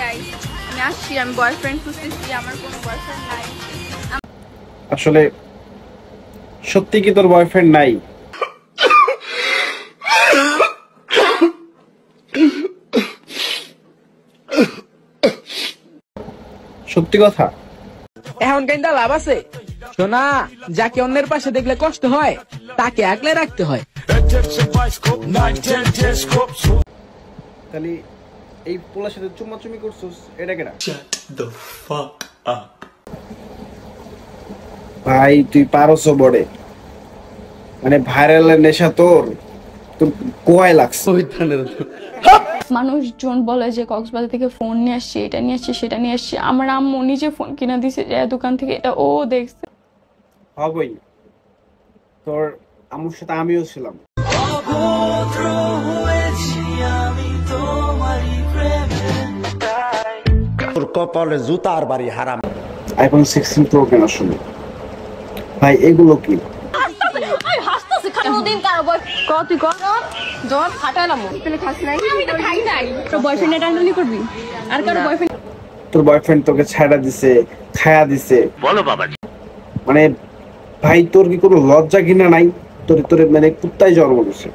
Guys আমি আসছি, আমি বয়ফ্রেন্ড খুঁজতেছি, আমার কোনো বয়ফ্রেন্ড নাই। আসলে সত্যি কি তোর বয়ফ্রেন্ড নাই? সত্যি কথা। এখন কেনটা লাভ আছে? শোনা, যাকে অন্যের পাশে দেখলে কষ্ট হয় তাকে আগলে রাখতে হয়। তাহলে এই পোলার সাথে চুম্মাচুমি করছিস, এটা কেনা? ভাই তুই পারছো বড়ে, মানে ভাইরালের নেশা তোর তোর কোয়ায় লাগছে। মানুষজন বলে যে কক্সবাজার থেকে ফোন নিয়ে আসছি, এটা নিয়ে আসছি, সেটা নিয়ে আসছি। আমার আম্মু নিজে ফোন কিনা দিছে যে দোকান থেকে, এটা ও দেখছে। হবই, তোর আম্মুর সাথে আমিও ছিলাম। তোর কপালে জুতার বাড়ি হারাম। আইফোন 16 প্রো কেনার সময় ভাই এগুলো কি? তোর বয়ফ্রেন্ড তোকে ছাড়া দিছে, খায়া দিছে, বলো বাবা। মানে ভাই তোর কি কোনো লজ্জা ঘৃণা নাই? তোর মানে কুত্তায় জন্ম দিছে।